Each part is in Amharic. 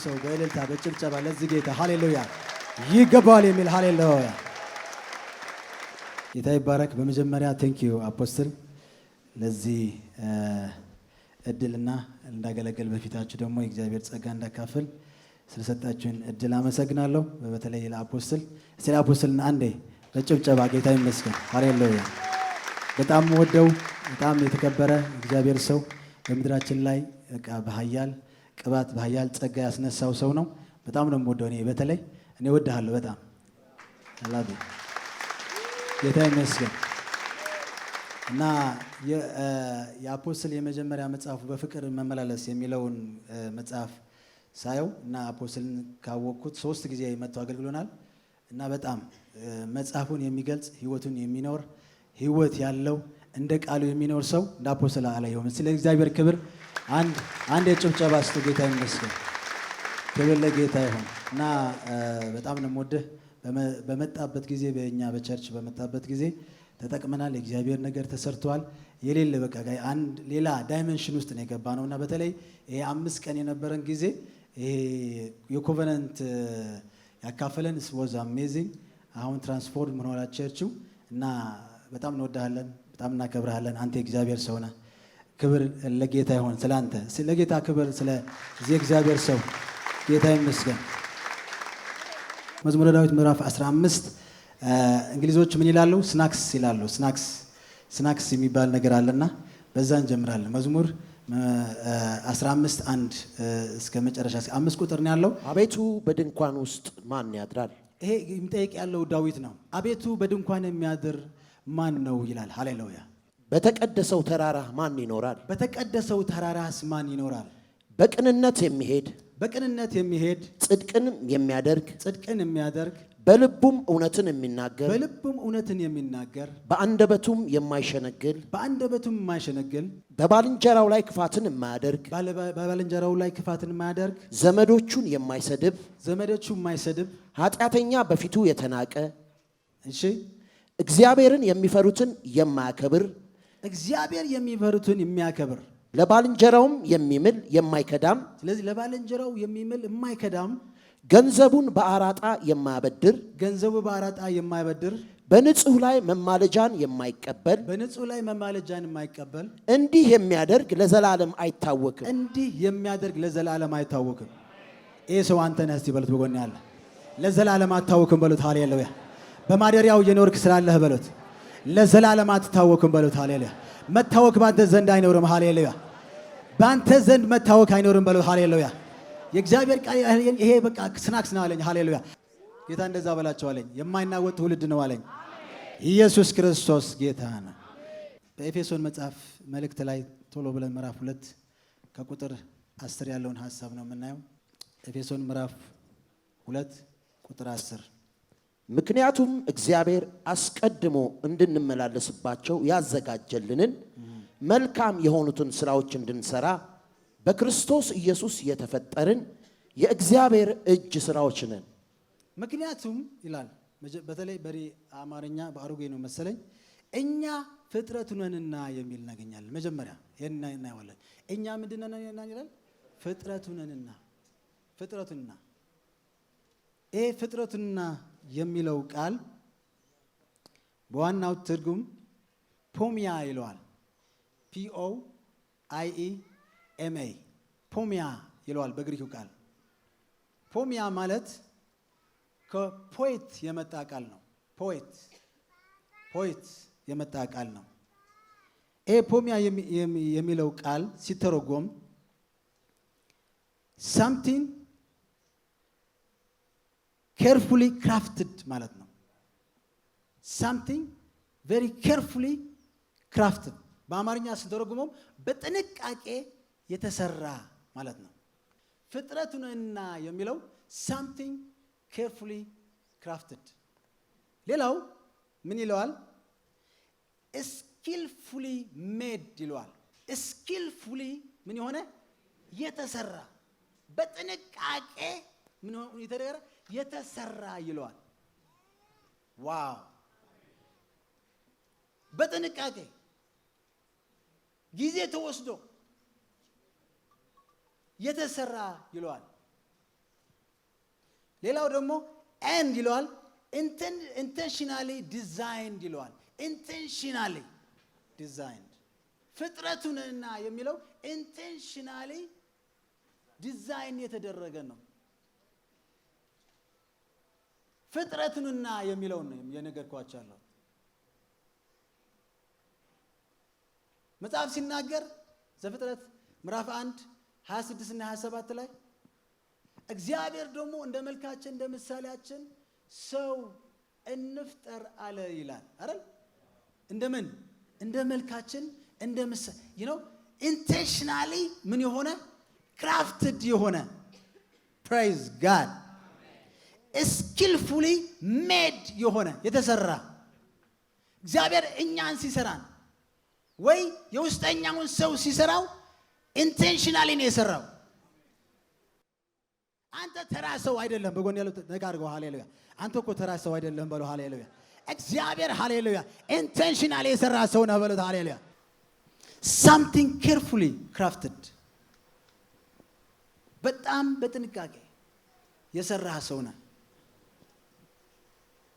ሰው በእልልታ በጭብጨባ ለዚህ ጌታ ሃሌሉያ ይገባል የሚል ሃሌሉያ። ጌታ ይባረክ። በመጀመሪያ ቴንክ ዩ አፖስትል ለዚህ እድልና እንዳገለገል በፊታችሁ ደግሞ የእግዚአብሔር ጸጋ እንዳካፍል ስለሰጣችሁን እድል አመሰግናለሁ። በተለይ ለአፖስትል ስለ አፖስትልና አንዴ በጭብጨባ ጌታ ይመስገን ሃሌሉያ። በጣም ወደው በጣም የተከበረ እግዚአብሔር ሰው በምድራችን ላይ በኃያል ቅባት በኃያል ጸጋ ያስነሳው ሰው ነው። በጣም ነው የምወደው። በተለይ እኔ እወድሃለሁ በጣም አላህ ጌታ ይመስገን። እና የአፖስትል የመጀመሪያ መጽሐፉ በፍቅር መመላለስ የሚለውን መጽሐፍ ሳየው እና አፖስትልን ካወቅኩት 3 ጊዜ መጥቶ አገልግሎናል። እና በጣም መጽሐፉን የሚገልጽ ህይወቱን የሚኖር ህይወት ያለው እንደ ቃሉ የሚኖር ሰው እንደ አፖስትል አላየሁም። ስለ እግዚአብሔር ክብር አንድ የጭብጨባ ስጡ። ጌታ ይመስገን። ክብር ለጌታ ይሁን። እና በጣም ነው የምወድህ። በመጣበት ጊዜ በእኛ በቸርች በመጣበት ጊዜ ተጠቅመናል። የእግዚአብሔር ነገር ተሰርቷል። የሌለ በቃ ሌላ ዳይሜንሽን ውስጥ ነው የገባ ነውና በተለይ ይሄ 5 ቀን የነበረን ጊዜ ይሄ የኮቨናንት ያካፈለን was amazing። አሁን ትራንስፎርም ሆኗል ቸርቹ እና በጣም እንወድሃለን፣ በጣም እናከብርሃለን። አንተ የእግዚአብሔር ሰው ነህ። ክብር ለጌታ ይሁን። ስላንተ ስለ ጌታ ክብር ስለዚህ እግዚአብሔር ሰው ጌታ ይመስገን። መዝሙረ ዳዊት ምዕራፍ 15 እንግሊዞች ምን ይላሉ? ስናክስ ይላሉ። ስናክስ የሚባል ነገር አለና በዛ እንጀምራለን። መዝሙር 15 1 እስከ መጨረሻ 5 ቁጥር ነው ያለው። አቤቱ በድንኳን ውስጥ ማን ያድራል? ይሄ የሚጠይቅ ያለው ዳዊት ነው። አቤቱ በድንኳን የሚያድር ማን ነው ይላል። ሃሌሉያ። በተቀደሰው ተራራ ማን ይኖራል? በተቀደሰው ተራራስ ማን ይኖራል? በቅንነት የሚሄድ ጽድቅን የሚያደርግ በልቡም እውነትን የሚናገር በአንደበቱም የማይሸነግል በባልንጀራው ላይ ክፋትን የማያደርግ ዘመዶቹን የማይሰድብ ኃጢአተኛ በፊቱ የተናቀ እግዚአብሔርን የሚፈሩትን የሚያከብር ለባልንጀራውም የሚምል የማይከዳም። ስለዚህ ለባልንጀራው የሚምል የማይከዳም ገንዘቡን በአራጣ የማያበድር በንጹህ ላይ መማለጃን የማይቀበል እንዲህ የሚያደርግ ለዘላለም አይታወክም። ይህ ሰው አንተ ነህ። እስቲ በሉት በጎን ያለ ለዘላለም አትታወክም በሉት። ሃሌሉያ። በማደሪያው የኖርክ ስላለህ በሉት ለዘላለም አትታወክም በሉት። ሃሌሉያ። መታወክ ባንተ ዘንድ አይኖርም። ሃሌሉያ። ባንተ ዘንድ መታወክ አይኖርም በሉት። ሃሌሉያ። የእግዚአብሔር ቃል ይሄ በቃ ስናክስ ነው አለኝ። ሃሌሉያ። ጌታ እንደዛ በላቸው አለኝ። የማይናወጥ ትውልድ ነው አለኝ። ኢየሱስ ክርስቶስ ጌታ ነው። በኤፌሶን መጽሐፍ መልእክት ላይ ቶሎ ብለን ምዕራፍ 2 ከቁጥር 10 ያለውን ሐሳብ ነው የምናየው። ኤፌሶን ምዕራፍ 2 ቁጥር 10 ምክንያቱም እግዚአብሔር አስቀድሞ እንድንመላለስባቸው ያዘጋጀልንን መልካም የሆኑትን ስራዎች እንድንሰራ በክርስቶስ ኢየሱስ የተፈጠርን የእግዚአብሔር እጅ ስራዎች ነን። ምክንያቱም ይላል በተለይ በሪ አማርኛ በአሮጌ ነው መሰለኝ እኛ ፍጥረቱ ነንና የሚል እናገኛለን። መጀመሪያ ይሄን እናያለን። እኛ ምንድነው ይላል? ፍጥረቱንና ይሄ ፍጥረቱንና የሚለው ቃል በዋናው ትርጉም ፖሚያ ይለዋል። POIEMA ፖሚያ ይለዋል በግሪኩ ቃል። ፖሚያ ማለት ከፖኤት የመጣ ቃል ነው። ፖኤት የመጣ ቃል ነው። ይሄ ፖሚያ የሚለው ቃል ሲተረጎም something carefully crafted ማለት ነው። something very carefully crafted በአማርኛ ሲተረጎመው በጥንቃቄ የተሰራ ማለት ነው። ፍጥረቱንና የሚለው something carefully crafted። ሌላው ምን ይለዋል? skillfully made ይለዋል። skillfully ምን የሆነ የተሰራ በጥንቃቄ ምን የተደረገ የተሰራ ይለዋል። ዋው! በጥንቃቄ ጊዜ ተወስዶ የተሰራ ይለዋል። ሌላው ደግሞ and ይለዋል intentionally designed ይለዋል። intentionally designed ፍጥረቱንና የሚለው intentionally ዲዛይን የተደረገ ነው። ፍጥረቱንና የሚለው ነው የነገርኳችሁ። መጽሐፍ ሲናገር ዘፍጥረት ምዕራፍ 1 26 እና 27 ላይ እግዚአብሔር ደግሞ እንደ መልካችን እንደ ምሳሌያችን ሰው እንፍጠር አለ ይላል አይደል? እንደምን እንደ መልካችን እንደ ምሳሌ intentionally ምን የሆነ crafted የሆነ praise God skillfully made የሆነ የተሰራ እግዚአብሔር እኛን ሲሰራን ወይ የውስጠኛውን ሰው ሲሰራው intentionally ነው የሰራው። አንተ ተራ ሰው አይደለም። በጎን ያለው ነጋርገው ሃሌሉያ። አንተ እኮ ተራ ሰው አይደለም በለው ሃሌሉያ። እግዚአብሔር ሃሌሉያ intentionally የሰራ ሰው ነው በለው ሃሌሉያ። something carefully crafted በጣም በጥንቃቄ የሰራ ሰው ነው።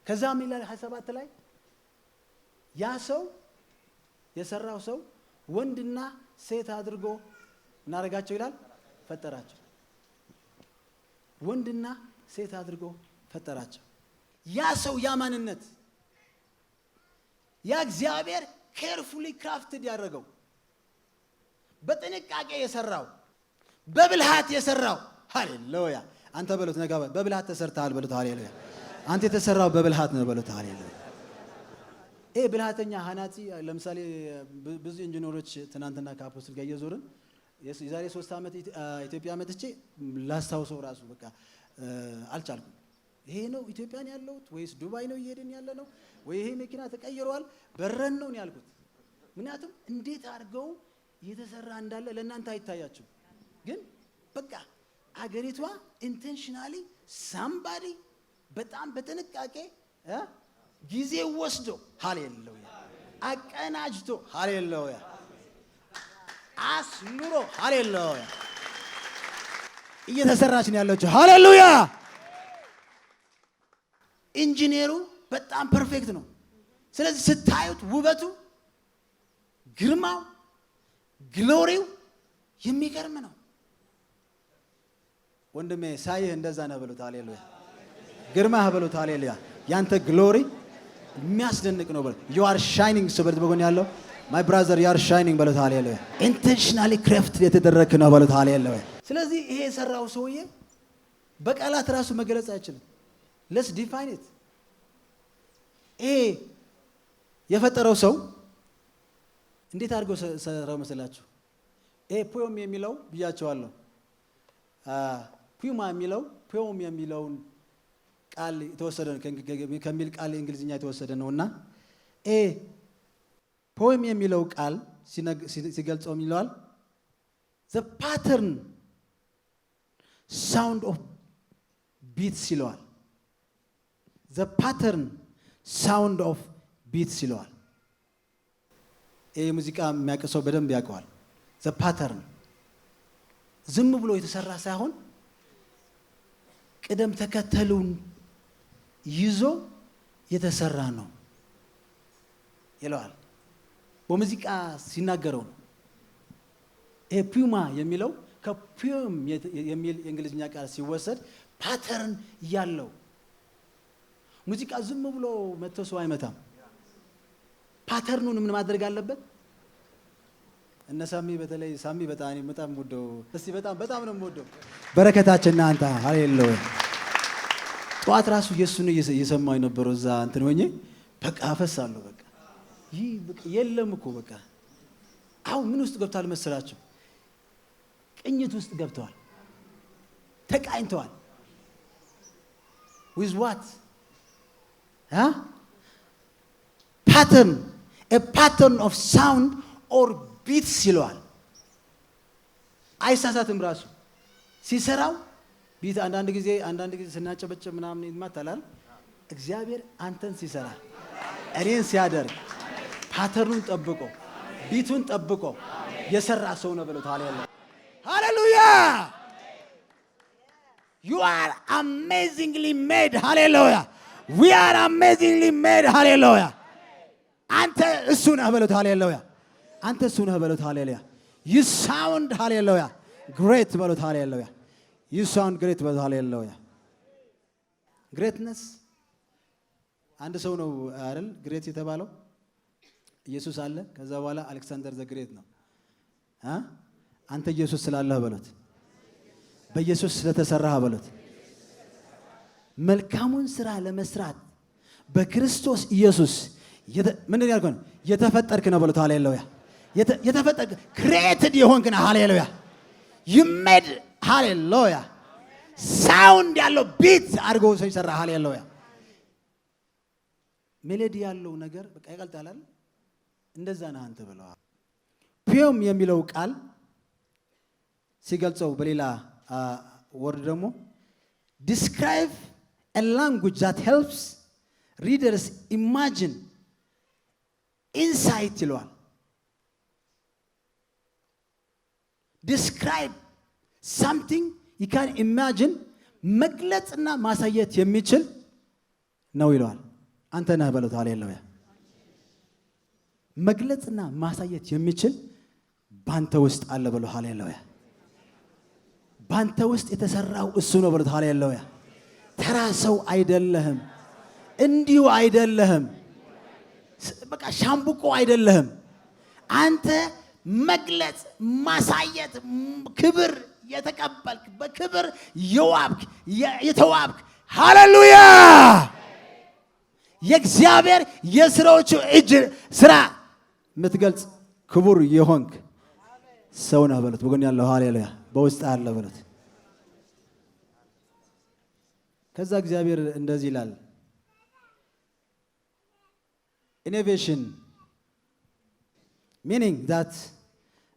ከዛም ይላል 27 ላይ ያ ሰው የሰራው ሰው ወንድና ሴት አድርጎ እናረጋቸው ይላል ፈጠራቸው። ወንድና ሴት አድርጎ ፈጠራቸው። ያ ሰው ያ ማንነት ያ እግዚአብሔር carefully crafted ያደረገው በጥንቃቄ የሰራው በብልሃት የሰራው ሃሌሉያ። አንተ በሉት ነጋ በብልሃት ተሰርተሃል በሉት ሃሌሉያ። አንተ የተሰራው በብልሃት ነው በሉት ሃሌሉያ። ብልሃተኛ ሐናጺ ለምሳሌ ብዙ ኢንጂነሮች ትናንትና ከአፖስትል ጋር እየዞርን የዛሬ 3 ዓመት ኢትዮጵያ መጥቼ ላስታውሰው ራሱ በቃ አልቻልኩም። ይሄ ነው ኢትዮጵያን ያለውት ወይስ ዱባይ ነው እየሄድን ያለ ነው ወይ ይሄ መኪና ተቀይሯል በረን ነው ያልኩት። ምክንያቱም እንዴት አድርገው የተሰራ እንዳለ ለእናንተ አይታያችሁ፣ ግን በቃ አገሪቷ intentionally somebody በጣም በጥንቃቄ ጊዜ ወስዶ ሃሌሉያ አቀናጅቶ ሃሌሉያ አስኑሮ ሃሌሉያ እየተሰራች ነው ያለችው ሃሌሉያ። ኢንጂነሩ በጣም ፐርፌክት ነው። ስለዚህ ስታዩት ውበቱ፣ ግርማው፣ ግሎሪው የሚገርም ነው። ወንድሜ ሳይህ እንደዛ ነው በሉት ሃሌሉያ። ግርማህ በሉት ሃሌሉያ። ያንተ ግሎሪ የሚያስደንቅ ነው በሉት። you are shining ሰበት በጎን ያለው my brother you are shining በሉት ሃሌሉያ። intentionally crafted የተደረክ ነው በሉት ሃሌሉያ። ስለዚህ ይሄ የሰራው ሰውዬ በቃላት ራሱ መገለጽ አይችልም። let's define it። ይሄ የፈጠረው ሰው እንዴት አድርጎ ሰራው መሰላችሁ? ይሄ ፖዮም የሚለው ብያቸዋለሁ። ፒዩማ የሚለው ፖዮም የሚለውን ቃል የተወሰደ ነው ከሚል ቃል እንግሊዝኛ የተወሰደ ነውና ፖዮም የሚለው ቃል ሲገልጸው ይለዋል the pattern sound of beats ይለዋል። the pattern sound of beats ይለዋል። ሙዚቃ የሚያቀሰው በደንብ ያውቀዋል። the pattern ዝም ብሎ የተሰራ ሳይሆን ቅደም ተከተሉን ይዞ የተሰራ ነው ይለዋል። በሙዚቃ ሲናገረው ነው። ፒዩማ የሚለው ከፒዩም የሚል የእንግሊዝኛ ቃል ሲወሰድ ፓተርን ያለው ሙዚቃ ዝም ብሎ መጥቶ ሰው አይመታም። ፓተርኑን ምን ማድረግ አለበት? እነ ሳሚ በተለይ ሳሚ በጣም ወደው እስቲ በጣም ነው ወደው በረከታችንና አንተ ሃሌሉያ። ጧት ራሱ ኢየሱስን እየሰማው የነበረው እዛ እንትን ሆኜ በቃ አፈሳለሁ። በቃ ይህ የለም እኮ በቃ አሁን ምን ውስጥ ገብታል መሰላችሁ? ቅኝት ውስጥ ገብተዋል፣ ተቃኝተዋል። with what pattern, a pattern of sound or beats ይለዋል። አይሳሳትም ራሱ ሲሰራው ቢት አንዳንድ ጊዜ ስናጨበጭብ ምናምን ይማታላል። እግዚአብሔር አንተን ሲሰራ እኔን ሲያደርግ ፓተርኑን ጠብቆ ቢቱን ጠብቆ የሰራ ሰው ነው ብለው ታዲያ ሃሌሉያ you are amazingly made hallelujah we are amazingly made hallelujah አንተ እሱ ነህ በሉት hallelujah አንተ እሱ ነህ በሉት hallelujah you sound hallelujah great በሉት hallelujah you sound great በሉት hallelujah greatness አንድ ሰው ነው አይደል ግሬት የተባለው ኢየሱስ አለ ከዛ በኋላ አሌክሳንደር ዘ ግሬት ነው አንተ ኢየሱስ ስላለህ በሉት በኢየሱስ ስለተሰራህ በሉት መልካሙን ስራ ለመስራት በክርስቶስ ኢየሱስ ምን ያልከው የተፈጠርክ ነው በሉት ሃሌሉያ የተፈጠርክ ክሬትድ የሆንክ ነህ ሃሌሉያ you made ሃሌሉያ ሳውንድ ያለው ቢት አድርጎ ሰው ይሰራ ሃሌሉያ ሜሎዲ ያለው ነገር በቃ ይቀልጣል አይደል እንደዛ ነህ አንተ ብለዋል ፒዮም የሚለው ቃል ሲገልጸው በሌላ ወርድ ደግሞ describe a language that helps readers imagine insight ይለዋል describe something you can imagine መግለጽና ማሳየት የሚችል ነው ይለዋል አንተ ነህ በሉት ሃሌሉያ መግለጽና ማሳየት የሚችል ባንተ ውስጥ አለ በሉ ሃሌሉያ ባንተ ውስጥ የተሰራው እሱ ነው በሉት ሃሌሉያ ተራ ሰው አይደለህም እንዲሁ አይደለህም በቃ ሻምቡቆ አይደለህም አንተ መግለጽ ማሳየት ክብር የተቀበልክ በክብር የዋብክ የተዋብክ ሃሌሉያ የእግዚአብሔር የሥራዎቹ እጅ ስራ ምትገልጽ ክቡር የሆንክ ሰው ነህ በሉት በጎን ያለው ሃሌሉያ በውስጥ አለ በሉት ከዛ እግዚአብሔር እንደዚህ ይላል innovation meaning that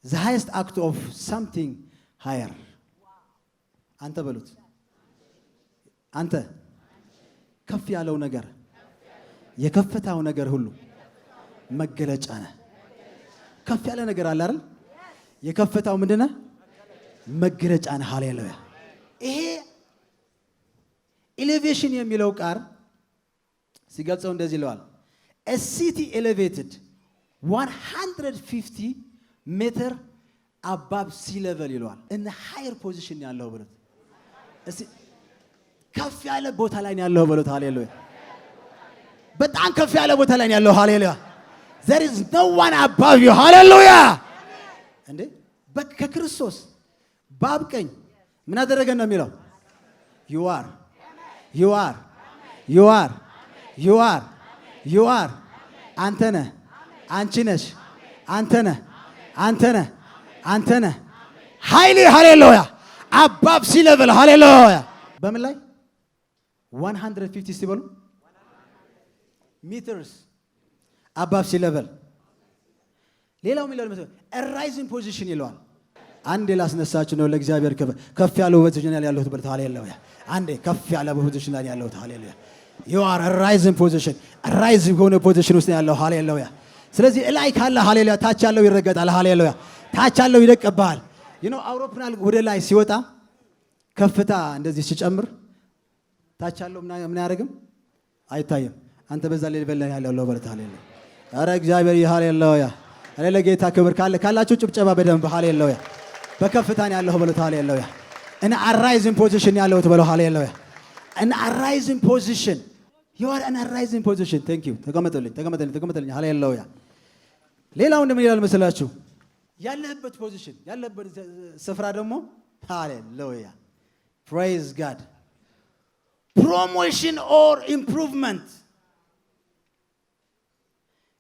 the highest act of something higher አንተ በሉት አንተ ከፍ ያለው ነገር የከፍታው ነገር ሁሉ መገለጫ ነህ ከፍ ያለ ነገር አለ አይደል የከፍታው ምንድነው መገለጫ ነህ ሃሌሉያ ይሄ elevation የሚለው ቃል ሲገልጸው እንደዚህ ይለዋል a city elevated 150 meter above sea level ይለዋል in a higher position ያለው ብሉት እሺ ከፍ ያለ ቦታ ላይ ያለው ብሉት ሃሌሉያ በጣም ከፍ ያለ ቦታ ላይ ያለው ሃሌሉያ there is no one above you ሃሌሉያ እንዴ በከክርስቶስ ባብቀኝ ምን አደረገ ነው የሚለው you are አንተ ነህ አንቺ ነሽ አንተ ነህ ሃይሊ ሃሌሉያ አባብ ሲለበል ሃሌሉያ በምን ላይ 150 ሲበሉ ሜትርስ አባብ ሲለበል ሌላው ምን ይላል ራይዚንግ ፖዚሽን ይለዋል አንዴ ላስነሳችሁ ነው ለእግዚአብሔር ክብር ከፍ ያለው ፖዚሽን ላይ ያለው ተበልታ ሃሌሉያ አንዴ ከፍ ያለው ፖዚሽን ላይ ያለው ሃሌሉያ you are a rising position rising ሆነ ፖዚሽን ውስጥ ያለው ሃሌሉያ ስለዚህ ላይ ካለ ሃሌሉያ ታች ያለው ይረገጣል ሃሌሉያ ታች ያለው ይደቀባል አውሮፕላን ወደ ላይ ሲወጣ ከፍታ እንደዚህ ሲጨምር ታች ያለው ምን ያደርግም አይታየም አንተ በዛ ላይ በለህ ያለው በርታ ሃሌሉያ አረ እግዚአብሔር ሃሌሉያ አለ ለጌታ ክብር ካላችሁ ጭብጨባ በደንብ ሃሌሉያ በከፍታን ያለው በሉት ሃሌሉያ እና አራይዚንግ ፖዚሽን ያለው ተበለው ሃሌሉያ እና አራይዚንግ ፖዚሽን you are in a rising position thank you ተቀመጠልኝ ሃሌሉያ ሌላው እንደምን ይላል መሰላችሁ ያለህበት ፖዚሽን ያለህበት ስፍራ ደግሞ ሃሌሉያ praise god promotion or improvement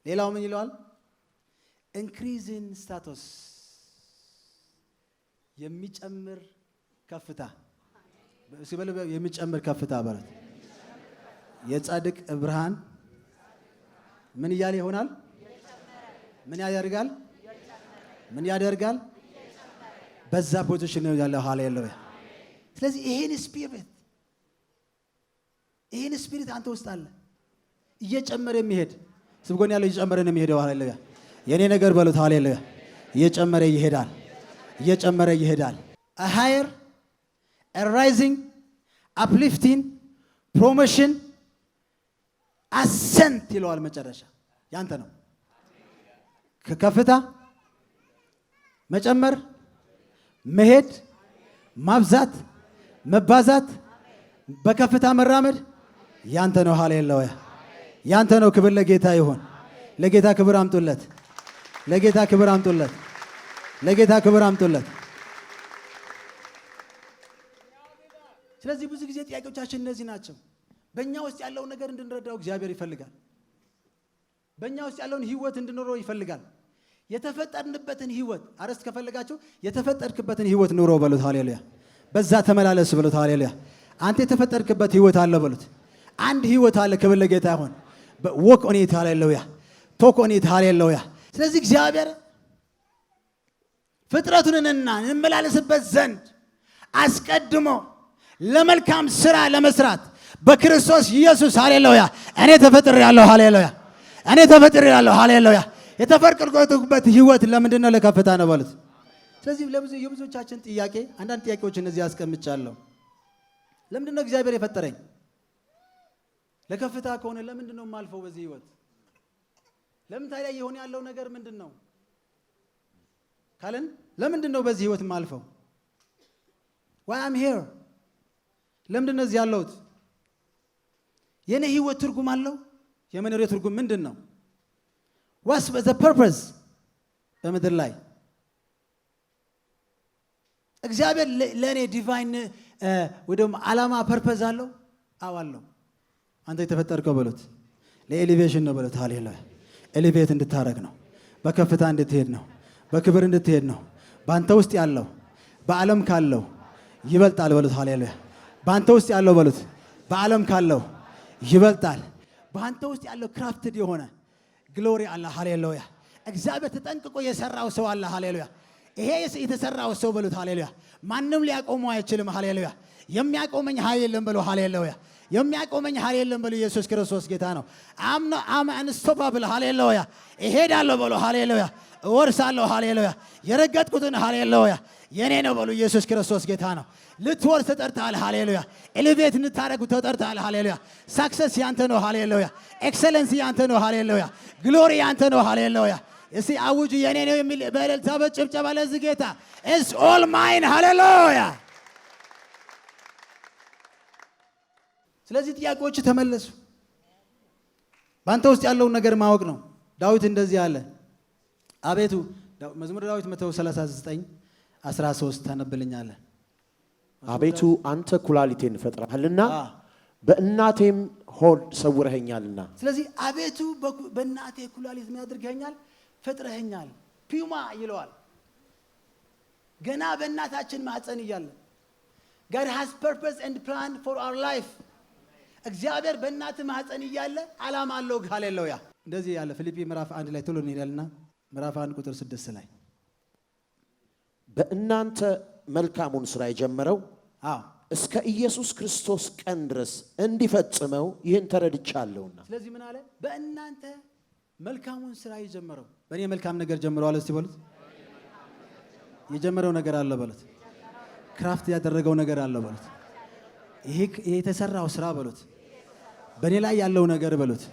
ሌላው ምን ይላል increase in status የሚጨምር ከፍታ ሲበል የሚጨምር ከፍታ በረት የጻድቅ ብርሃን ምን እያለ ይሆናል? ምን ያደርጋል? ምን ያደርጋል? በዛ ፖዚሽን ነው ያለው። ሃሌሉያ። ስለዚህ ይሄን ስፒሪት አንተ ውስጥ አለ እየጨመረ የሚሄድ ስብጎን ያለው እየጨመረ ነው የሚሄደው። ሃሌሉያ። የኔ ነገር በሉት። ሃሌሉያ። እየጨመረ ይሄዳል፣ እየጨመረ ይሄዳል። a higher a rising uplifting promotion ascent ይለዋል መጨረሻ ያንተ ነው። ከከፍታ መጨመር፣ መሄድ፣ ማብዛት፣ መባዛት፣ በከፍታ መራመድ ያንተ ነው። ሃሌሉያ። ያንተ ነው። ክብር ለጌታ ይሁን። ለጌታ ክብር አምጡለት። ለጌታ ክብር አምጡለት። ለጌታ ክብር አምጡለት። ስለዚህ ብዙ ጊዜ ጥያቄዎቻችን እነዚህ ናቸው። በእኛ ውስጥ ያለውን ነገር እንድንረዳው እግዚአብሔር ይፈልጋል። በእኛ ውስጥ ያለውን ህይወት እንድንኖረው ይፈልጋል። የተፈጠርንበትን ህይወት አረስት ከፈለጋችሁ የተፈጠርክበትን ህይወት ኑሮ በሉት። ሃሌሉያ። በዛ ተመላለስ በሉት። ሃሌሉያ። አንተ የተፈጠርክበት ህይወት አለ በሉት። አንድ ህይወት አለ። ክብር ለጌታ ይሁን። ወክ ኦን ኢት። ሃሌሉያ። ቶክ ኦን ኢት። ሃሌሉያ። ስለዚህ እግዚአብሔር ፍጥረቱንና እንመላለስበት ዘንድ አስቀድሞ ለመልካም ስራ ለመስራት በክርስቶስ ኢየሱስ ሃሌሉያ እኔ ተፈጥሬያለሁ። ሃሌሉያ። እኔ ተፈጥሬያለሁ። ሃሌሉያ። የተፈጠርኩበት ህይወት ለምንድን ነው? ለከፍታ ነው በሉት። ስለዚህ የብዙዎቻችን ጥያቄ አንዳንድ ጥያቄዎች እነዚህ አስቀምጫለሁ። ለምንድን ነው እግዚአብሔር የፈጠረኝ? ለከፍታ ከሆነ ለምንድን ነው የማልፈው በዚህ ህይወት? ለምን ታዲያ የሆነ ያለው ነገር ምንድን ነው ካለን ለምንድን ነው በዚህ ህይወት የማልፈው? why I'm here? ለምንድን ነው እዚህ ያለሁት? የኔ ህይወት ትርጉም አለው? የመኖሬ ትርጉም ምንድን ነው? what's the purpose በምድር ላይ? እግዚአብሔር ለኔ ዲቫይን ወደም ዓላማ ፐርፐዝ አለው? አዎ አለው። አንተ የተፈጠርከው በሉት ለኤሊቬሽን ነው በሉት። ሃሌሉያ። ኤሊቬት እንድታረግ ነው። በከፍታ እንድትሄድ ነው። በክብር እንድትሄድ ነው። ባንተ ውስጥ ያለው በዓለም ካለው ይበልጣል በሉት። ሃሌሉያ። ባንተ ውስጥ ያለው በሉት በዓለም ካለው ይበልጣል። ባንተ ውስጥ ያለው ክራፍትድ የሆነ ግሎሪ አለ። ሃሌሉያ። እግዚአብሔር ተጠንቅቆ የሰራው ሰው አለ። ሃሌሉያ። ይሄ የተሰራው ሰው በሉት። ሃሌሉያ። ማንም ሊያቆመው አይችልም። ሃሌሉያ። የሚያቆመኝ ኃይል የለም በሉ። ሃሌሉያ። የሚያቆመኝ ኃይል የለም በሉ። ኢየሱስ ክርስቶስ ጌታ ነው። አም አንስቶፓብል። ሃሌሉያ። እሄዳለሁ በሉ። ሃሌሉያ። እወርሳለሁ። ሃሌሉያ። የረገጥኩትን ሃሌሉያ የኔ ነው በሉ። ኢየሱስ ክርስቶስ ጌታ ነው። ልትወርስ ተጠርተሃል። ሃሌሉያ። ኤሊቬት እንድታረጉ ተጠርተሃል። ሃሌሉያ። ሳክሰስ ያንተ ነው። ሃሌሉያ። ኤክሰለንስ ያንተ ነው። ሃሌሉያ። ግሎሪ ያንተ ነው። ሃሌሉያ። እስቲ አውጁ የኔ ነው የሚል በእልልታ በጭብጨባ ለዚህ ጌታ ኢትስ ኦል ማይን። ሃሌሉያ። ስለዚህ ጥያቄዎች ተመለሱ። ባንተ ውስጥ ያለውን ነገር ማወቅ ነው። ዳዊት እንደዚህ አለ። አቤቱ መዝሙረ ዳዊት 139:13 ታነብልኛለህ? አቤቱ አንተ ኩላሊቴን ፈጥረሃልና በእናቴም ሆድ ሰውረኸኛልና። ስለዚህ አቤቱ በእናቴ ኩላሊት የሚያደርገኛል ፈጥረኸኛል። ፒዩማ ይለዋል። ገና በእናታችን ማህፀን እያለ God has purpose and plan for our life። እግዚአብሔር በእናት ማህፀን እያለ ዓላማ አለው። ሃሌሉያ። እንደዚህ ያለ ፊልጵ ምዕራፍ 1 ላይ ቶሎ እንሄዳልና ምዕራፍ 1 ቁጥር 6 ላይ በእናንተ መልካሙን ስራ የጀመረው እስከ ኢየሱስ ክርስቶስ ቀን ድረስ እንዲፈጽመው ይህን ተረድቻለሁና። ስለዚህ ምን አለ? በእናንተ መልካሙን ስራ የጀመረው። በእኔ መልካም ነገር ጀምሯል። እስቲ በሉት። የጀመረው ነገር አለ በሉት። ክራፍት ያደረገው ነገር አለ በሉት። ይሄ የተሰራው ስራ በሉት። በእኔ ላይ ያለው ነገር በሉት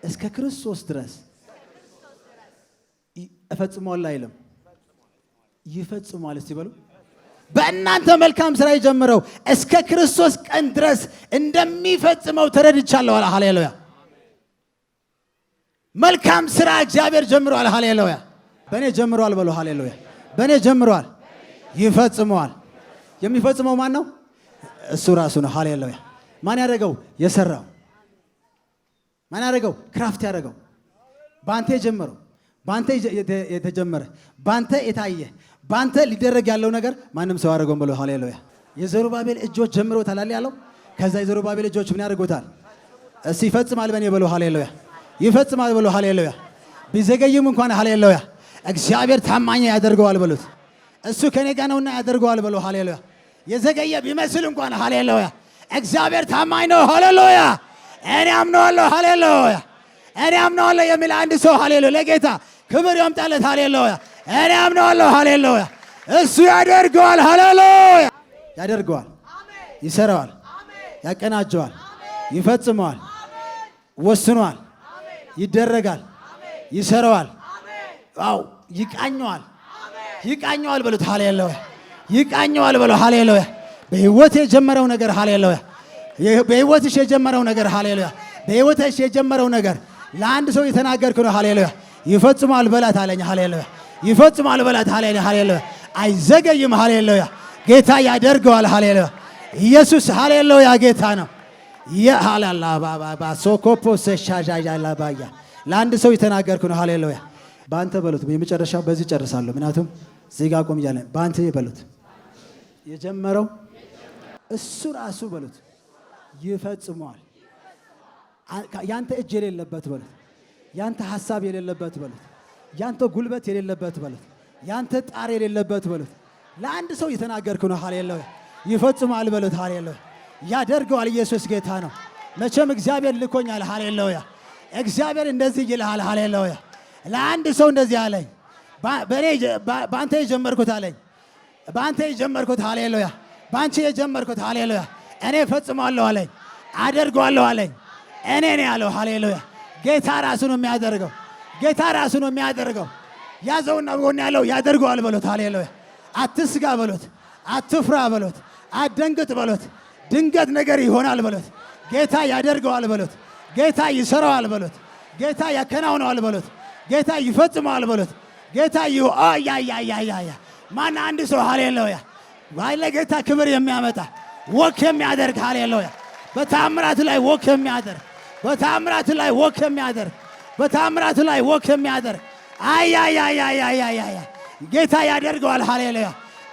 እስከ ክርስቶስ ድረስ እፈጽመዋል አይልም፣ ይፈጽመዋል። እስቲ በሉ። በእናንተ መልካም ስራ የጀመረው እስከ ክርስቶስ ቀን ድረስ እንደሚፈጽመው ተረድቻለሁ አለ። ሃሌሉያ። መልካም ስራ እግዚአብሔር ጀምሯል። ሃሌሉያ። በእኔ ጀምሯል በሉ። ሃሌሉያ። በእኔ ጀምሯል፣ ይፈጽመዋል። የሚፈጽመው ማን ነው? እሱ ራሱ ነው። ሃሌሉያ። ማን ያደረገው? የሰራው። ማን ያደረገው? ክራፍት ያደረገው። ባንተ የጀመረው፣ ባንተ የተጀመረ፣ ባንተ የታየ፣ ባንተ ሊደረግ ያለው ነገር ማንም ሰው አደረገው ብሎ ሃሌሉያ። የዘሩባቤል እጆች ጀምሮታል አለ ያለው። ከዛ የዘሩባቤል እጆች ምን ያደርጉታል? እሱ ይፈጽማል በኔ ብሎ ሃሌሉያ። ይፈጽማል ብሎ ሃሌሉያ። ቢዘገይም እንኳን ሃሌሉያ እግዚአብሔር ታማኝ ያደርገዋል ብሎት እሱ ከኔ ጋር ነውና ያደርገዋል ብሎ ሃሌሉያ። የዘገየ ቢመስል እንኳን ሃሌሉያ እግዚአብሔር ታማኝ ነው ሃሌሉያ። እኔ አምነዋለሁ ሃሌሉያ። እኔ አምነዋለሁ የሚል አንድ ሰው ሃሌሉያ ለጌታ ክብር ያምጣለት ሃሌሉያ። እኔ አምነዋለሁ ሃሌሉያ። እሱ ያደርገዋል ሃሌሉያ። ያደርገዋል፣ ይሰራዋል፣ ያቀናጀዋል፣ ይፈጽመዋል፣ ወስኗል፣ ይደረጋል፣ ይሰራዋል፣ አው ይቃኘዋል፣ ይቃኘዋል ብሉት ሃሌሉያ። ይቃኘዋል ብሎ ሃሌሉያ። በህይወት የጀመረው ነገር ሃሌሉያ። በህይወትሽ የጀመረው ነገር ሃሌሉያ። በህይወትሽ የጀመረው ነገር ለአንድ ሰው የተናገርኩ ነው ሃሌሉያ። ይፈጽማል በላት አለኝ ሃሌሉያ። ይፈጽማል በላት አለኝ ሃሌሉያ። አይዘገይም ሃሌሉያ። ጌታ ያደርገዋል ሃሌሉያ። ኢየሱስ ሃሌሉያ ጌታ ነው። የሃላላ ባባ ሶኮፖ ሰሻጃጃላ ባያ ለአንድ ሰው የተናገርኩ ነው ሃሌሉያ። ባንተ በሉት። የመጨረሻው በዚህ ጨርሳለሁ፣ ምክንያቱም እዚህ ጋር ቆም ይያለ። ባንተ በሉት የጀመረው እሱ ራሱ በሉት ይፈጽመዋል። ያንተ እጅ የሌለበት በሉት፣ ያንተ ሐሳብ የሌለበት በሉት፣ ያንተ ጉልበት የሌለበት በሉት፣ ያንተ ጣር የሌለበት በሉት። ለአንድ ሰው የተናገርኩ ነው ሃሌሉያ። ይፈጽማል በሉት ሃሌሉያ። ያደርገዋል። ኢየሱስ ጌታ ነው። መቼም እግዚአብሔር ልኮኛል ሃሌሉያ። እግዚአብሔር እንደዚህ ይልሃል ሃሌሉያ። ለአንድ ሰው እንደዚህ አለኝ፣ ባንተ የጀመርኩት አለኝ፣ ባንተ የጀመርኩት ሃሌሉያ፣ ባንቺ የጀመርኩት ሃሌሉያ። እኔ ፈጽማለሁ አለኝ፣ አደርገዋለሁ አለኝ። እኔ ነኝ ያለው ሃሌሉያ። ጌታ ራሱ ነው የሚያደርገው። ጌታ ራሱ ነው የሚያደርገው። ያዘውና ጎን ያለው ያደርገዋል በሉት ሃሌሉያ። አትስጋ በሉት፣ አትፍራ በሉት፣ አትደንግጥ በሉት። ድንገት ነገር ይሆናል በሉት። ጌታ ያደርገዋል በሉት። ጌታ ይሰራዋል በሉት። ጌታ ያከናውነዋል በሉት። ጌታ ይፈጽመዋል በሉት። ጌታ ያ ማን አንድ ሰው ሃሌሉያ ባይለ ጌታ ክብር የሚያመጣ ወክ የሚያደርግ ሃሌሉያ። በታምራቱ ላይ ወክ የሚያደርግ በታምራቱ ላይ ወክ የሚያደርግ በታምራቱ ላይ ወክ የሚያደርግ አያ ጌታ ያደርገዋል ሃሌሉያ።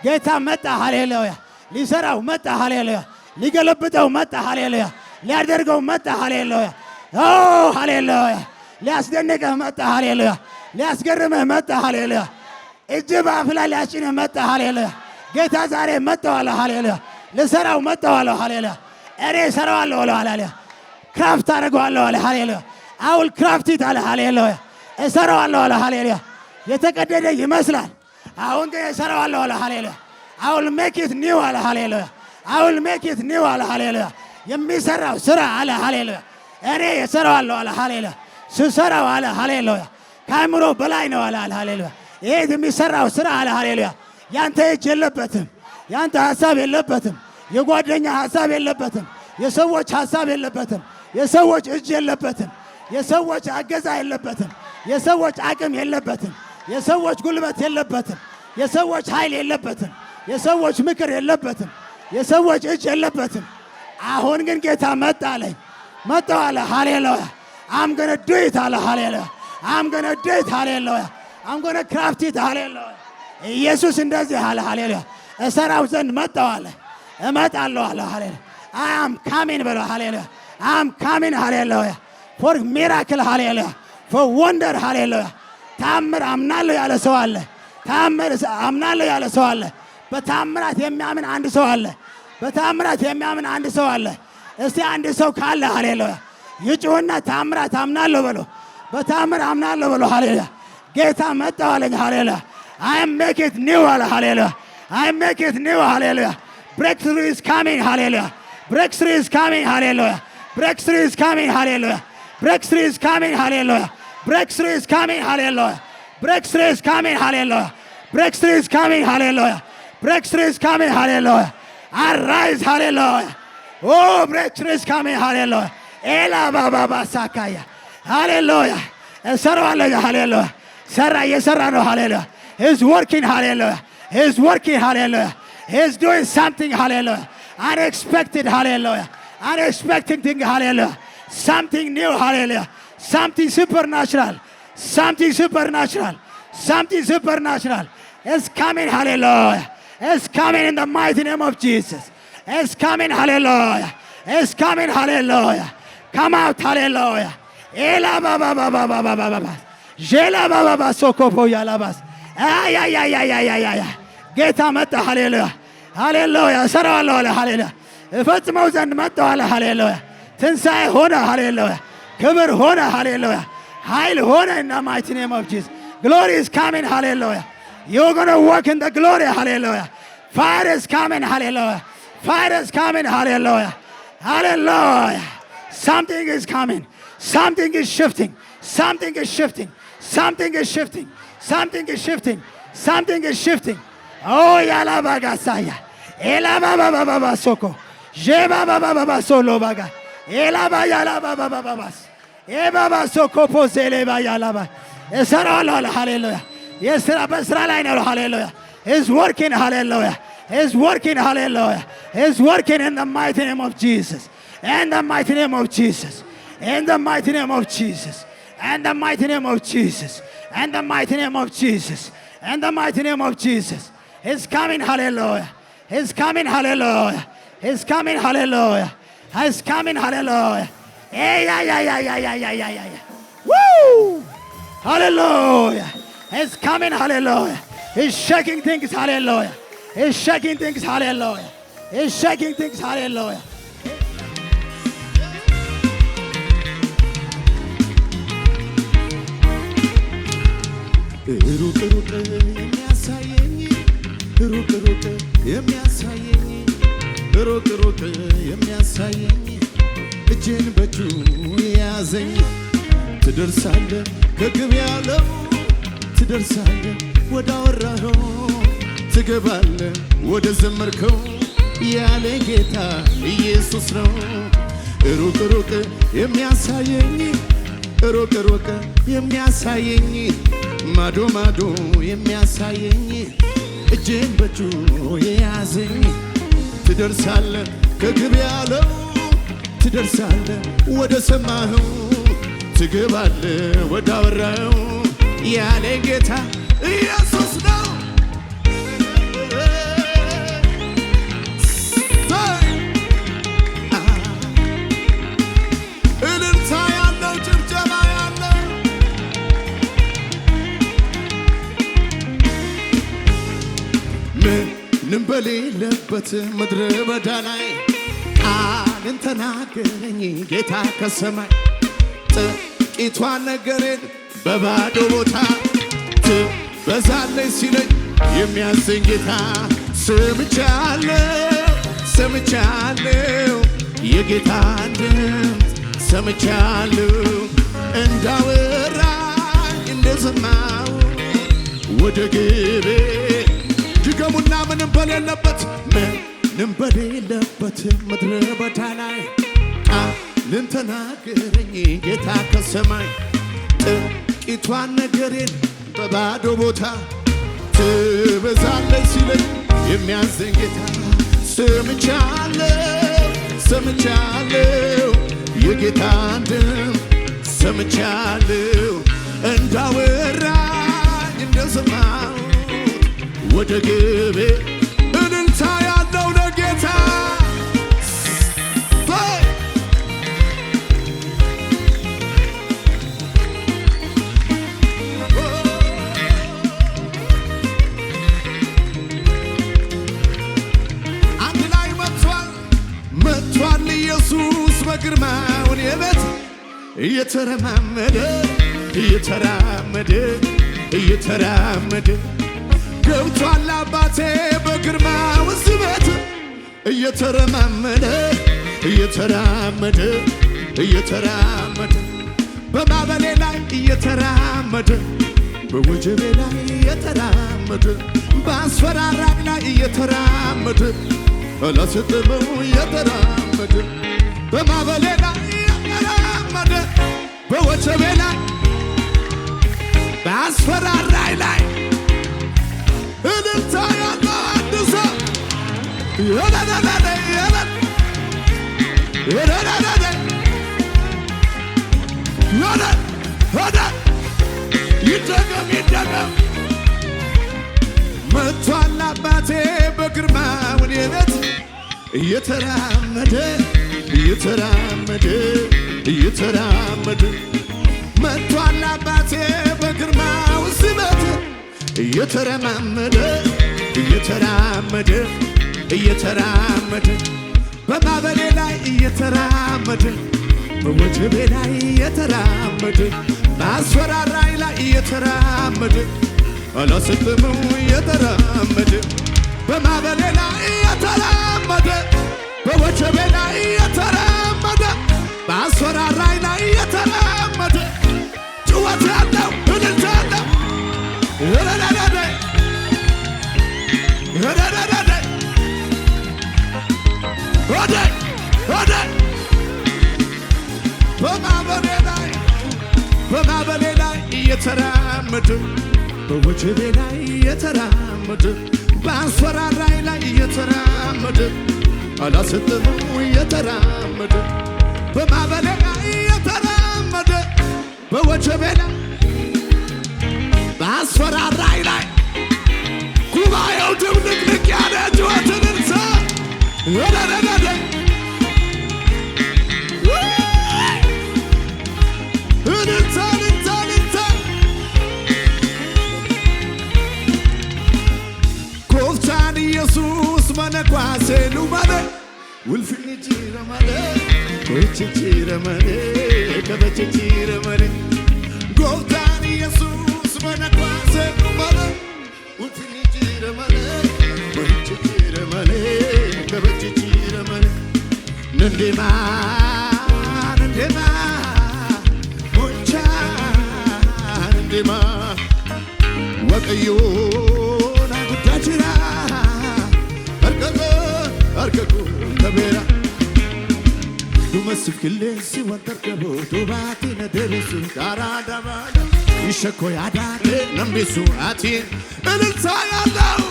ጌታ መጣ ሃሌሉያ። ሊሰራው መጣ ሃሌሉያ። ሊገለብጠው መጣ ሃሌሉያ። ሊያደርገው መጣ ሃሌሉያ። ኦ ሃሌሉያ። ሊያስደንቅህ መጣ ሃሌሉያ። ሊያስገርምህ መጣ ሃሌሉያ። እጅ በአፍ ላይ ሊያጭንህ መጣ ሃሌሉያ። ጌታ ዛሬ መጣዋል ሃሌሉያ። ልሰራው መጣዋል ሃሌሉያ። እኔ እሰራዋለሁ ሃሌሉያ። ክራፍት አደርገዋለሁ ሃሌሉያ። አውል ክራፍቲት አለ ሃሌሉያ። እሰራዋለሁ ሃሌሉያ። የተቀደደ ይመስላል፣ አሁን ግን እሰራዋለሁ ሃሌሉያ። አውል ሜክ ኢት ኒው አለ ሃሌሉያ። አውል ሜክ ኢት ኒው አለ ሃሌሉያ። የሚሰራው ስራ አለ ሃሌሉያ። እኔ እሰራዋለሁ አለ ሃሌሉያ። ስሰራው አለ ሃሌሉያ ከአእምሮ በላይ ነው አለ ሃሌሉያ። ይሄ የሚሰራው ስራ አለ ሃሌሉያ። ያንተ እጅ የለበትም፣ ያንተ ሐሳብ የለበትም፣ የጓደኛ ሐሳብ የለበትም፣ የሰዎች ሐሳብ የለበትም፣ የሰዎች እጅ የለበትም፣ የሰዎች አገዛ የለበትም፣ የሰዎች አቅም የለበትም፣ የሰዎች ጉልበት የለበትም፣ የሰዎች ኃይል የለበትም፣ የሰዎች ምክር የለበትም፣ የሰዎች እጅ የለበትም። አሁን ግን ጌታ መጣ አለኝ፣ መጣው አለ ሃሌሉያ። I'm gonna do it አለ ሃሌሉያ። I'm gonna do it ሃሌሉያ። I'm gonna craft it ሃሌሉያ። ኢየሱስ እንደዚህ አለ ሃሌሉያ። እሰራው ዘንድ መጣው አለ፣ እመጣለሁ አለ ሃሌሉያ። I am coming በለ ሃሌሉያ። I am coming ሃሌሉያ። for miracle ሃሌሉያ፣ for wonder ሃሌሉያ። ታምር አምናለሁ ያለ ሰው አለ። ታምር አምናለሁ ያለ ሰው አለ። በታምራት የሚያምን አንድ ሰው አለ። በታምራት የሚያምን አንድ ሰው አለ። እስቲ አንድ ሰው ካለ ሃሌሉያ ይጩህና ታምራት አምናለሁ በሎ። በታምር አምናለሁ በሎ ሃሌሉያ። ጌታ መጣው አለኝ ሃሌሉያ። I make it new አለ ሃሌሉያ። I make it new ሃሌሉያ። breakthrough is coming ሃሌሉያ። breakthrough is coming ሃሌሉያ። breakthrough is coming ሃሌሉያ። breakthrough is coming ሃሌሉያ። breakthrough is coming ሃሌሉያ። breakthrough is coming ሃሌሉያ። breakthrough is coming ሃሌሉያ። breakthrough is coming ሃሌሉያ። arise ሃሌሉያ። oh breakthrough is coming ሃሌሉያ። ኤላ ባባ ሳካያ ሃሌሉያ። እሰራዋለሁ ሃሌሉያ። ሰራ እየሰራ ነው ሃሌሉያ። he's working ሃሌሉያ። he's working ሃሌሉያ። he's doing something ሃሌሉያ። unexpected ሃሌሉያ። unexpected thing ሃሌሉያ። something new ሃሌሉያ። something supernatural something supernatural something supernatural It's coming, hallelujah. It's coming in the mighty name of Jesus. It's coming, hallelujah. It's coming, hallelujah. Come out, hallelujah. Ela ba ba ba ba ba ba ba ba. Jela ba ba ba sokopo yalabas. Ay ay ay ay ay ay ay. ጌታ መጣ፣ ሃሌሉያ ሃሌሉያ። እሰራዋለሁ አለ፣ ሃሌሉያ። እፈጽመው ዘንድ መጣሁ አለ፣ ሃሌሉያ። ትንሣኤ ሆነ፣ ሃሌሉያ። ክብር ሆነ፣ ሃሌሉያ። ኃይል ሆነ። in the mighty name of Jesus. Glory is coming, hallelujah. You're going to walk in the glory, hallelujah. Fire is coming, hallelujah. Fire is coming, hallelujah. Hallelujah. Something is coming. Something is shifting. Something is shifting. Something is shifting. Something is shifting. Something is shifting. Oh, yala baga saya. Ela ba ba ba ba ba soko. Je ba ba ba ba ba solo baga. Ela ba yala ba ba ba ba ba. E ba ba soko posele ba yala ba. Esara la hallelujah. Yes, basra la ina hallelujah. Is working, hallelujah. Is working, hallelujah. Is working in the mighty name of Jesus. In the mighty name of Jesus. In the mighty name of Jesus. And the mighty name of Jesus. And the mighty name of Jesus. And the mighty name of Jesus. It's coming, hallelujah. It's coming, hallelujah. It's coming, hallelujah. It's coming, hallelujah. Hey, yeah, yeah, yeah, yeah, yeah, yeah, yeah, yeah. Woo! Hallelujah. It's coming, hallelujah. It's shaking things, hallelujah. It's shaking things, hallelujah. It's shaking things, hallelujah. ሩቅ ሩቅ የሚያሳየኝ ሩቅ ሩቅ የሚያሳየኝ ሩቅ ሩቅ የሚያሳየኝ እጄን በእጁ የያዘኝ ትደርሳለህ ከግብ ያለው ትደርሳለህ ወደ አወራኸው ትገባለህ ወደ ዘመርከው ያለ ጌታ ኢየሱስ ነው። ሩቅ ሩቅ የሚያሳየኝ ሩቅ ሩቅ የሚያሳየኝ ማዶ ማዶ የሚያሳየኝ እጄን በእጁ የያዘኝ ትደርሳለህ ከግብ ያለው ትደርሳለህ ወደ ሰማኸው ትገባለህ ወደ አወራኸው ያለ ጌታ ኢየሱስ ነው። እልልታ ያለው ጭብጨባ ያለው ምንም በሌለበት ምድረ በዳ ላይ ቃልን ተናገረኝ ጌታ ከሰማይ ጥቂቷን ነገሬን በባዶ ቦታ ትበዛለች ሲለኝ የሚያሰኝ ጌታ ሰምቻለሁ የጌታን ድምፅ ሰምቻለሁ እንዳወራኝ እንደሰማሁ ወደ ግቤ ድገሙና ምንም በሌለበት ምድረ በዳ ላይ ቃልን ተናገረኝ ጌታ ከሰማይ ጥቂቷን ነገሬን በባዶ ቦታ ትበዛለች ሲለኝ የሚያዘኝ ጌታ ሰምቻለሁ የጌታን ድምፅ ሰምቻለሁ እንዳወራኝ እንደሰማሁ ወደ ግቤ እልልታ ያለው ለጌታ አንድ ላይ መጥቷል ኢየሱስ በግርማውን የቤት እየተራመደ ገብቷል አባቴ በግርማው ስበት እየተራመደ በማዕበሌ ላይ እየተራመደ በወጀቤ ላይ እየተራመደ በአስፈራራኝ ላይ እየተራመደ አላሰጠመው እየተራመደ በማዕበሌ ላይ እየተራመደ በወጀቤ ላይ በአስፈራራኝ ላይ እልልታ ያለው አንድ ሰው ይደገም መጥቷል አባቴ በግርማው ወደ ቤት እየተራመደ እየተራመደ እየተራመደ መጥቷል አባቴ በግርማው ሲመት እየተራመደ እየተራመደ እየተራመደ በማዕበሌ ላይ እየተራመደ በወጀቤ ላይ እየተራመደ በአስፈራራይ ላይ እየተራመደ አላሰጥምም እየተራመደ በማዕበሌ ላይ እየተራመደ በወጀቤ ላይ እየተራመደ በአስፈራራይ ላይ እየተራመደ ጭወት ያለው እልልታ ያለው በማዕበሌ ላይ እየተራመደ በወጀቤ ላይ እየተራመደ በአስፈራራይ ላይ እየተራመደ አላሰጥምም እየተራመደ በማዕበሌ ላይ እየተራመደ በወጀቤ ላይ በአስፈራራይ ላይ ጉባኤው ድብልቅልቅ ያለ ጩኸትን እንሳ ጎፍታን ኢየሱስ መነኳሴ ሉማለ ውልፍኝ ጂረማለ ወይች ጂረማለ ከበች ጂረማለ ጎፍታን ኢየሱስ መነኳሴ ሉማለ ውልፍኝ ጂረማለ ወይች ጂረማለ ከበች ጂረማለ ንንዴማ ንንዴማ ሞቻ ንንዴማ ወቀዮና ጉዳችራ አርከኩ ተቤራ ዱመስፍ ክሌሲ ወንተርከቦ ዱባቲ ነደረሱ ዳራዳባዳ ይሸኮ ያዳቴ ነምቢሱ አቲ እልልታ ያለው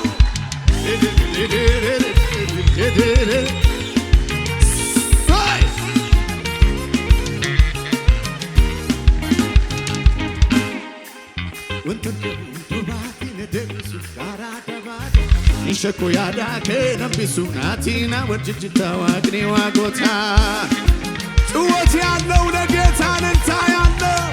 ይሸኮ ያዳቴ ነምቢሱ ናቲና ወጅጅታ ዋግኔ ዋጎታ ጭወት ያለው ለጌታ እልልታ ያለው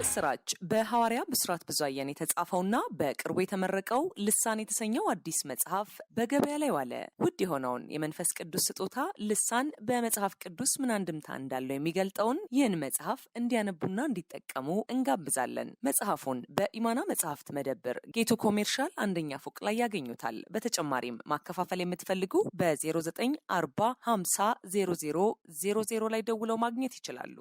ምስራች በሐዋርያ ብስራት ብዙአየን የተጻፈውና በቅርቡ የተመረቀው ልሳን የተሰኘው አዲስ መጽሐፍ በገበያ ላይ ዋለ። ውድ የሆነውን የመንፈስ ቅዱስ ስጦታ ልሳን በመጽሐፍ ቅዱስ ምን አንድምታ እንዳለው የሚገልጠውን ይህን መጽሐፍ እንዲያነቡና እንዲጠቀሙ እንጋብዛለን። መጽሐፉን በኢማና መጽሐፍት መደብር ጌቱ ኮሜርሻል አንደኛ ፎቅ ላይ ያገኙታል። በተጨማሪም ማከፋፈል የምትፈልጉ በ0940 50 0000 ላይ ደውለው ማግኘት ይችላሉ።